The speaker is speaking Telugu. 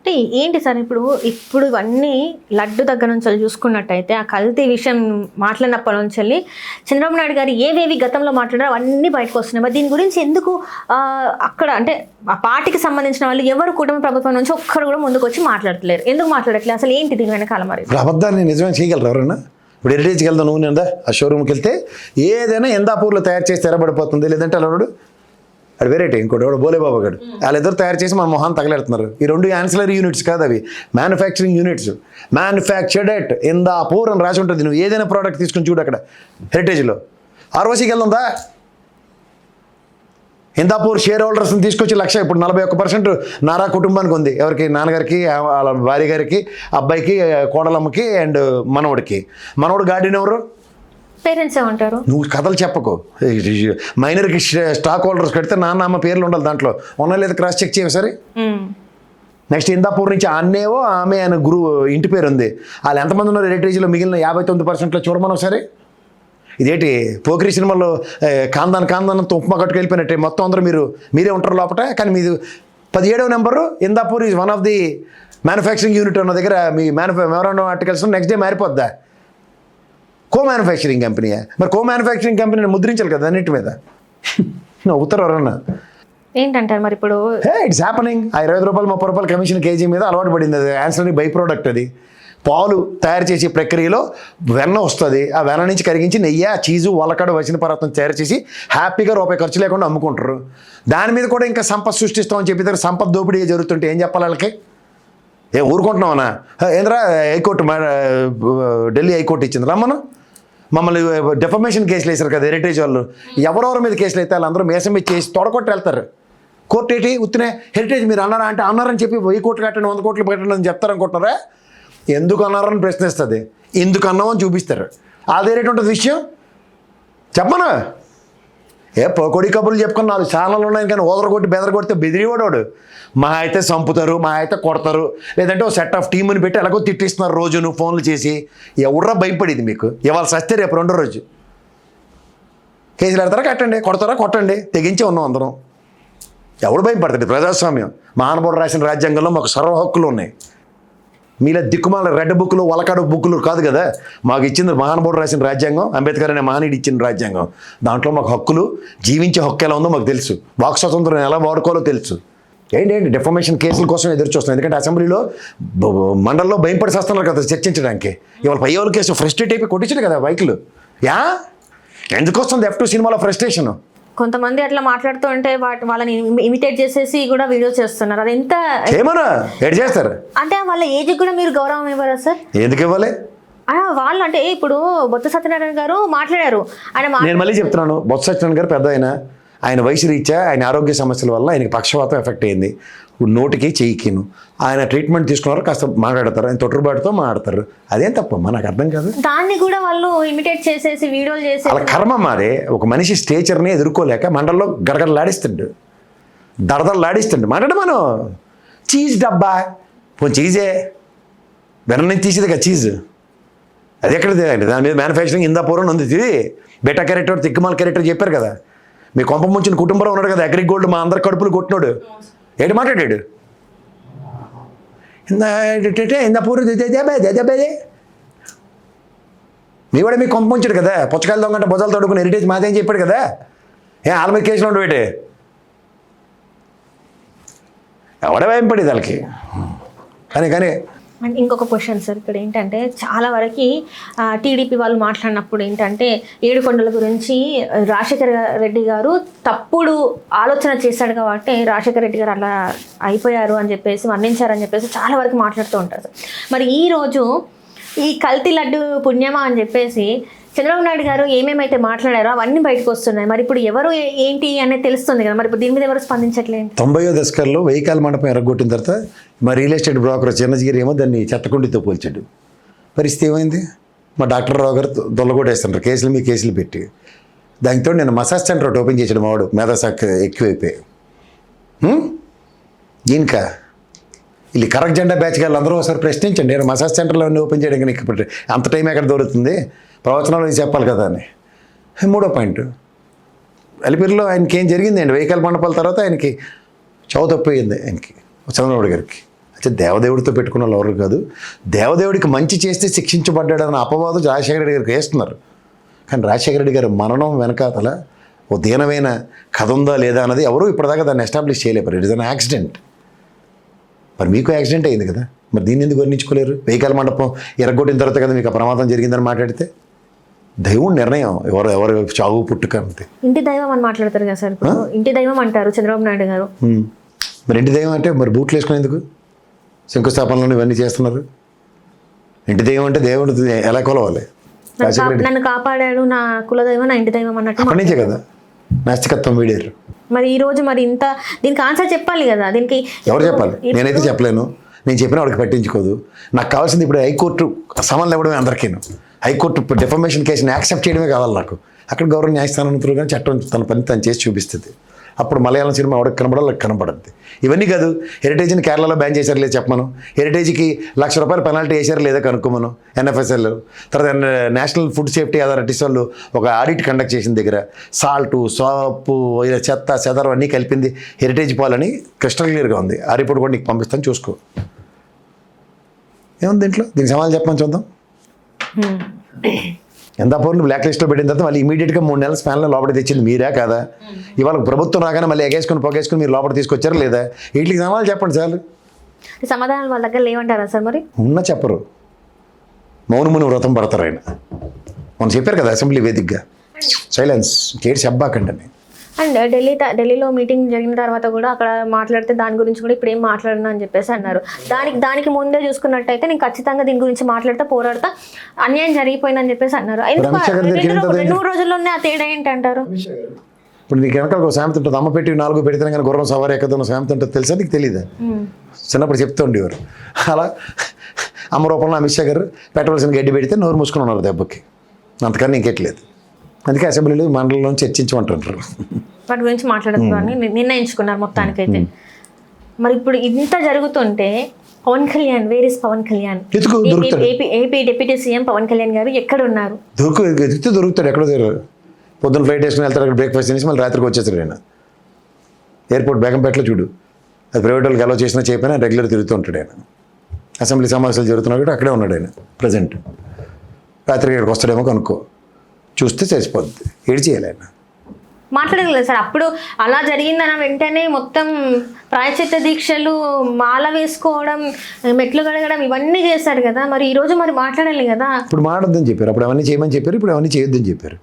అంటే ఏంటి సార్ ఇప్పుడు ఇవన్నీ లడ్డు దగ్గర నుంచి చూసుకున్నట్టయితే ఆ కల్తీ విషయం మాట్లాడినప్పటి నుంచి వెళ్ళి చంద్రబాబు నాయుడు గారు ఏవేవి గతంలో మాట్లాడారో అవన్నీ బయటకు వస్తున్నాయి. మరి దీని గురించి ఎందుకు అక్కడ అంటే ఆ పార్టీకి సంబంధించిన వాళ్ళు ఎవరు కుటుంబ ప్రభుత్వం నుంచి ఒక్కరు కూడా ముందుకు వచ్చి మాట్లాడట్లేరు? ఎందుకు మాట్లాడట్లేదు? అసలు ఏంటి దీని వెనకాల? మరి అబద్ధాన్ని నిజమే చేయగలరు ఎవరన్నా? ఇప్పుడు హెరిటేజ్కి వెళ్దాం, నువ్వు ఉందా ఆ షోరూమ్కి వెళ్తే ఏదైనా ఎందాపూర్లో తయారు చేసి తెరబడిపోతుంది, లేదంటే అలా అది వెరైటీ. ఇంకోటి ఎవడు బోలేబాబు గారు, వాళ్ళిద్దరు తయారు చేసి మన మొహాన్ని తగలెడుతున్నారు. ఈ రెండు యాన్సిలరీ యూనిట్స్ కాదు, అవి manufacturing units. Manufactured at Indapur అని రాసి ఉంటుంది. నువ్వు ఏదైనా ప్రోడక్ట్ తీసుకుని చూడు అక్కడ హెరిటేజ్లో. ఆర్ఓసీకి వెళ్దా, ఇందాపూర్ షేర్ హోల్డర్స్ని తీసుకొచ్చి లక్ష, ఇప్పుడు 41% నారా కుటుంబానికి ఉంది. ఎవరికి? నాన్నగారికి, వాళ్ళ భార్య గారికి, అబ్బాయికి, కోడలమ్మకి అండ్ మనవడికి. మనవడు గార్డెన్ ఎవరు? పేరెంట్స్ ఏమంటారు? నువ్వు కథలు చెప్పకు. మైనర్కి స్టాక్ హోల్డర్స్ కడితే నాన్న అమ్మ పేర్లు ఉండాలి దాంట్లో, ఉన్నా లేదా క్రాస్ చెక్ చేయవు సరే. నెక్స్ట్ ఇందాపూర్ నుంచి అన్నేవో ఆమె ఆయన ఇంటి పేరు ఉంది. వాళ్ళు ఎంతమంది ఉన్నారు హెరిటేజ్లో? మిగిలిన 59%లో చూడమని ఒకసారి. ఇదేంటి పోకిరి సినిమాలో కాందానంతో ఉప్మా కట్టుకు వెళ్ళిపోయినట్టే మొత్తం అందరూ మీరే ఉంటారు లోపల. కానీ మీది 17వ number. Indapur is one of the manufacturing unit ఉన్న దగ్గర మీ మెమోరాండం ఆర్టికల్స్ నెక్స్ట్ డే మారిపోద్దా? కో మ్యానుఫ్యాక్చరింగ్ కంపెనీయా? మరి కో మ్యానుఫ్యాక్చరింగ్ కంపెనీని ముద్రించాలి కదా అన్నింటి మీద. నవ్వుతారు ఎవరన్నా? ఏంటంటారు మరి ఇప్పుడు? It's happening. 25 రూపాయలు 30 రూపాయలు కమిషన్ కేజీ మీద అలవాటు పడింది. అది యాన్సరీ బై ప్రోడక్ట్. అది పాలు తయారు చేసే ప్రక్రియలో వెన్న వస్తుంది. ఆ వెన్న నుంచి కరిగించి నెయ్యి, చీజు, వలకడు, వసిన పర్వతం తయారు చేసి హ్యాపీగా రూపాయి ఖర్చు లేకుండా అమ్ముకుంటారు. దాని మీద కూడా ఇంకా సంపద సృష్టిస్తామని చెప్పి సంపద దోపిడీ జరుగుతుంటే ఏం చెప్పాలి వాళ్ళకి? ఊరుకుంటున్నామన్నా? ఏంద్రా హైకోర్టు, ఢిల్లీ హైకోర్టు ఇచ్చింది రమ్మను. మమ్మల్ని డెఫమేషన్ కేసులు వేశారు కదా హెరిటేజ్ వాళ్ళు. ఎవరెవరి మీద కేసులు అయితే వాళ్ళందరూ మేసం మీద చేసి తొడగొట్టి వెళ్తారు. కోర్టు ఏంటి ఉత్తినే హెరిటేజ్ మీరు అన్నారా అంటే అన్నారని చెప్పి 1000 కోట్లు కట్టండి 100 కోట్లు పెట్టండి అని చెప్తారనుకుంటున్నారా? ఎందుకు అన్నారని ప్రశ్నిస్తుంది, ఎందుకు అన్నామని చూపిస్తారు. అదేరేటు ఉంటుంది విషయం చెప్పనా? పొడి కబుర్లు చెప్పుకుని 4 ఛానళ్ళు ఉన్నాయి కానీ ఓదరగొట్టి బెదరగొడితే బెదిరివాడు. మా అయితే చంపుతారు, మా అయితే కొడతారు, లేదంటే ఒక సెట్ ఆఫ్ టీమ్ని పెట్టి ఎలాగో తిట్టిస్తున్నారు రోజు నువ్వు ఫోన్లు చేసి. ఎవడ్రా భయపడేది మీకు? ఇవాళ సస్తే రేపు రెండో రోజు కేసులు పెడతారా? కట్టండి. కొడతారా? కొట్టండి. తెగించే ఉన్నాం అందరం. ఎవడు భయపడతాడు? ప్రజాస్వామ్యం. మహానుభావుడు రాసిన రాజ్యాంగంలో మాకు సర్వ హక్కులు ఉన్నాయి. మీలా దిక్కుమాల రెడ్ బుక్లు, వలకాడు బుక్లు కాదు కదా. మాకు ఇచ్చింది మహానుభావుడు రాసిన రాజ్యాంగం, అంబేద్కర్ అనే మహనీయుడు ఇచ్చిన రాజ్యాంగం. దాంట్లో మాకు హక్కులు, జీవించే హక్కు ఎలా ఉందో మాకు తెలుసు, వాక్ స్వాతంత్రం ఎలా వాడుకోవాలో తెలుసు. ఏంటి డెఫమేషన్ కేసుల కోసం ఎదురు చూస్తున్నాం. ఎందుకంటే అసెంబ్లీలో మండలంలో భయపడి చేస్తున్నారు కదా చర్చించడానికి. ఇవాళ పయ్యోళ్ళ కేసు ఫ్రస్ట్రేట్ అయిపోయి కొట్టించాడు కదా బైకులు. ఎందుకు వస్తుంది F2 సినిమాలో ఫ్రస్ట్రేషన్? కొంతమంది అట్లా మాట్లాడుతూ ఉంటే వాళ్ళని ఇమిటేట్ చేసేసి కూడా వీడియో చేస్తున్నారు. అది ఎంత ఏమన్నా ఎడ్ చేస్తారు అంటే వాళ్ళ ఏజ్ కూడా మీరు గౌరవం ఇవ్వరా సార్? ఎందుకు ఇవ్వాలి? వాళ్ళు అంటే ఇప్పుడు బొత్స సత్యనారాయణ గారు మాట్లాడారు. నేను మళ్ళీ చెప్తున్నాను, బొత్స సత్యనారాయణ గారు పెద్ద ఆయన వయసు రీత్యా ఆయన ఆరోగ్య సమస్యల వల్ల ఆయనకి పక్షవాతం ఎఫెక్ట్ అయింది. నోటికి చెయ్యికిను ఆయన ట్రీట్మెంట్ తీసుకున్నారు, కాస్త మాట్లాడతారు, ఆయన తొట్టుబాటుతో మాట్లాడతారు. అదేం తప్పమ్మా? నాకు అర్థం కాదు. దాన్ని కూడా వాళ్ళు ఇమిటేట్ చేసేసి వీడియోలు చేసి అలా కర్మ మాదే. ఒక మనిషి స్టేచర్ని ఎదుర్కోలేక మండల్లో గడగడలాడిస్తుండు, దడదడలాడిస్తుండు. మాట్లాడు మనం చీజ్ డబ్బా పోనీ చీజే వెన నుంచి తీసేది కదా చీజ్. అది ఎక్కడిది? దాని మీద మ్యానుఫ్యాక్చరింగ్ ఇందాపూర్ ఉంది. ఇది బెటా క్యారెక్టర్, తిక్కుమాల క్యారెక్టర్ చెప్పారు కదా. మీ కొంప ముంచిన కుటుంబంలో ఉన్నాడు కదా అగ్రిక్ గోల్డ్, మా అందరి కడుపులు కొట్టినాడు. ఏంటి మాట్లాడాడు? ఇందాపూర్ మీ కూడా మీకు కొంప ముంచాడు కదా. పుచ్చకాయలు దొంగంటే భుజాలు తడుకుని హెరిటేజ్ మాదేం చెప్పాడు కదా. వాళ్ళ మీద కేసులో ఉండి పెట్టి ఎవడే భయం పడేది వాళ్ళకి. కానీ అండ్ ఇంకొక క్వశ్చన్ సార్, ఇక్కడ ఏంటంటే చాలా వరకు టీడీపీ వాళ్ళు మాట్లాడినప్పుడు ఏంటంటే ఏడుకొండల గురించి రాజశేఖర రెడ్డి గారు తప్పుడు ఆలోచన చేశాడు కాబట్టి రాజశేఖర రెడ్డి గారు అలా అయిపోయారు అని చెప్పేసి వర్ణించారని చెప్పేసి చాలా వరకు మాట్లాడుతూ ఉంటారు సార్. మరి ఈరోజు ఈ కల్తీ లడ్డు పుణ్యమా అని చెప్పేసి చంద్రబాబు నాయుడు గారు ఏమేమైతే మాట్లాడారో అవన్నీ బయటకు వస్తున్నాయి. మరి ఇప్పుడు ఎవరు ఏంటి అనేది తెలుస్తుంది కదా. మరి ఇప్పుడు దీని మీద ఎవరు స్పందించట్లేదు. 90వ దశకాల్లో వెయ్యికాల మండపం ఎరగొట్టిన తర్వాత మా రియల్ ఎస్టేట్ బ్రోకర్ చిన్నగిరి ఏమో దాన్ని చెత్తకుండితో పోల్చాడు. పరిస్థితి ఏమైంది? మా డాక్టర్ రావు గారు దొల్లగొట్టేస్తున్నారు కేసులు మీ కేసులు పెట్టి. దానితో నేను మసాజ్ సెంటర్ ఒకటి ఓపెన్ చేసాడు మావాడు మేధాశాఖ ఎక్కువైపోయి. ఇంకా వీళ్ళు కరెక్ట్ జెండా బ్యాచ్ గారు అందరూ ఒకసారి ప్రశ్నించండి. నేను మసాజ్ సెంటర్లో ఓపెన్ చేయడానికి నీకు అంత టైం ఎక్కడ దొరుకుతుంది? ప్రవచనాలు చెప్పాలి కదా అని. 3వ పాయింట్ అలిపిరిలో ఆయనకి ఏం జరిగిందండి? వెయ్యికాల మండపాల తర్వాత ఆయనకి చౌ తప్పిపోయింది ఆయనకి చంద్రబాబు గారికి. అయితే దేవదేవుడితో పెట్టుకున్న వాళ్ళు ఎవరు కాదు. దేవదేవుడికి మంచి చేస్తే శిక్షించబడ్డాడన్న అపవాదం రాజశేఖర రెడ్డి గారికి వేస్తున్నారు. కానీ రాజశేఖర రెడ్డి గారు మరణం వెనకాతల ఓ దీనమైన కథ ఉందా లేదా అన్నది ఎవరు ఇప్పటిదాకా దాన్ని ఎస్టాబ్లిష్ చేయలేరు. It is an accident. మరి మీకు యాక్సిడెంట్ అయింది కదా, మరి దీన్ని ఎందుకు వర్ణించుకోలేరు? వెహికల్ మండపం ఎరగొట్టిన తర్వాత కదా మీకు ఆ ప్రమాదం జరిగిందని మాట్లాడితే దైవం నిర్ణయం ఎవరు చావు పుట్టుక అంతే. ఇంటి దైవం అని మాట్లాడతారు కదా సార్, ఇప్పుడు ఇంటి దైవం అంటారు చంద్రబాబు నాయుడు గారు. మరి ఇంటి దైవం అంటే మరి బూట్లు వేసుకునేందుకు శంకుస్థాపనలు ఇవన్నీ చేస్తున్నారు? ఇంటి దైవం అంటే దేవుడు ఎలా కొలవాలి? నన్ను కాపాడాడు నా కులదైవం, నా ఇంటి దైవం అన్నట్టు అప్పటి నుంచే కదా నాస్తికత్వం వీడారు. మరి ఈ రోజు మరి ఇంత దీనికి ఆన్సర్ చెప్పాలి కదా. దీనికి ఎవరు చెప్పాలి? నేనైతే చెప్పలేను. నేను చెప్పిన వాడికి పట్టించుకోదు. నాకు కావాల్సింది ఇప్పుడు హైకోర్టు సమన్లు ఇవ్వడమే అందరికీను. హైకోర్టు డిఫమేషన్ కేసుని యాక్సెప్ట్ చేయడమే కావాలి నాకు. అక్కడ గౌరవ న్యాయస్థానం కానీ చట్టం తన పని తను చేసి చూపిస్తుంది. అప్పుడు మలయాళం సినిమా ఎవరికి కనబడాలి, కనబడుద్ది. ఇవన్నీ కాదు, హెరిటేజ్ని కేరళలో బ్యాన్ చేశారు లేదు చెప్పమను, హెరిటేజ్కి ₹1,00,000 పెనాల్టీ వేశారు లేదా కనుక్కోమను. ఎన్ఎఫ్ఎస్ఎల్ తర్వాత నేషనల్ ఫుడ్ సేఫ్టీ అథారిటీస్ వాళ్ళు ఒక ఆడిట్ కండక్ట్ చేసిన దగ్గర సాల్టు, సోపు, చెత్త చెదరం అన్నీ కలిపింది హెరిటేజ్ పాలని క్రిస్టల్ క్లియర్గా ఉంది. ఆ రిపోర్ట్ కూడా నీకు పంపిస్తాను, చూసుకో. ఏముంది దీంట్లో? దీనికి సమాధానం చెప్పమని చూద్దాం. ఎంత పౌరులు బ్లాక్ లిస్ట్లో పెట్టిన తర్వాత మళ్ళీ ఇమీడియట్గా 3 నెలల స్పాన్లో లోపల తెచ్చింది మీరే కాదా? ఇవాళ ప్రభుత్వం రాగానే మళ్ళీ ఎగేసుకుని పొగేసుకుని మీరు లోపల తీసుకొచ్చారా లేదా? వీటికి సమాధానం చెప్పండి చాలు. సమాధానాలు వాళ్ళ దగ్గర లేవంటారా సార్? మరి ఉన్న చెప్పరు, మౌనముని వ్రతం పడతారు ఆయన. మనం చెప్పారు కదా అసెంబ్లీ వేదికగా, సైలెన్స్, కేడు చెప్పాకండి అని. అండ్ ఢిల్లీలో మీటింగ్ జరిగిన తర్వాత కూడా అక్కడ మాట్లాడితే దాని గురించి కూడా ఇప్పుడు ఏం మాట్లాడినా అని చెప్పేసి అన్నారు. దానికి ముందే చూసుకున్నట్టయితే నేను ఖచ్చితంగా దీని గురించి మాట్లాడితే పోరాడతా, అన్యాయం జరిగిపోయిందని చెప్పేసి అన్నారు. 2-3 రోజుల్లోనే ఆ తేడా ఏంటంటారు? ఇప్పుడు నీకు వెనకాల ఒక సామెత ఉంటుంది, అమ్మ పెట్టి 4 పెడితే కానీ గుర్రం సవారి ఎక్కదున్న సామెత ఉంటుంది తెలుసా? నీకు తెలియదా? చిన్నప్పుడు చెప్తూ ఉండేవారు. అలా అమ్మ రూపంలో అమిత్ షా గారు పెట్టవలసిన గడ్డి పెడితే నోరు మూసుకుని ఉన్నారు దెబ్బకి. అంతకన్నా ఇంకెట్లేదు. అందుకే అసెంబ్లీలో మండలంలో చర్చించమంటుంటారు. వాటి గురించి మాట్లాడదు అని నిర్ణయించుకున్నారు మొత్తానికైతే. మరి ఇప్పుడు ఇంత జరుగుతుంటే Pawan Kalyan, where is Pawan Kalyan? AP deputy CM Pawan Kalyan గారు ఎక్కడ ఉన్నారు? దొరుకుతాడు ఎక్కడో దగ్గర. పొద్దున్న ఫ్లైట్ వేసుకుని వెళ్తారు, అక్కడ బ్రేక్ఫాస్ట్ చేసి మళ్ళీ రాత్రికి వచ్చేస్తాడు ఆయన. ఎయిర్పోర్ట్ బేగంపేటలో చూడు, అది ప్రైవేట్ వాళ్ళకి అలౌ చేసినా చేయకపోయినా రెగ్యులర్ తిరుగుతూ ఉంటాడు ఆయన. అసెంబ్లీ సమావేశాలు జరుగుతున్నా కూడా అక్కడే ఉన్నాడు ఆయన ప్రజెంట్. రాత్రికి ఇక్కడికి వస్తాడేమో కనుక్కో, చూస్తే చేసిపోద్ది. ఏడు చేయాలి ఆయన. మాట్లాడలేదు సార్. అప్పుడు అలా జరిగిందన్న వెంటనే మొత్తం ప్రాయశ్చిత్త దీక్షలు, మాల వేసుకోవడం, మెట్లు కడగడం ఇవన్నీ చేశారు కదా. మరి ఈ రోజు మరి మాట్లాడాలి కదా. ఇప్పుడు మాట్లాడొద్దని చెప్పారు, అప్పుడు అవన్నీ చేయమని చెప్పారు, ఇప్పుడు అవన్నీ చేయొద్దని చెప్పారు.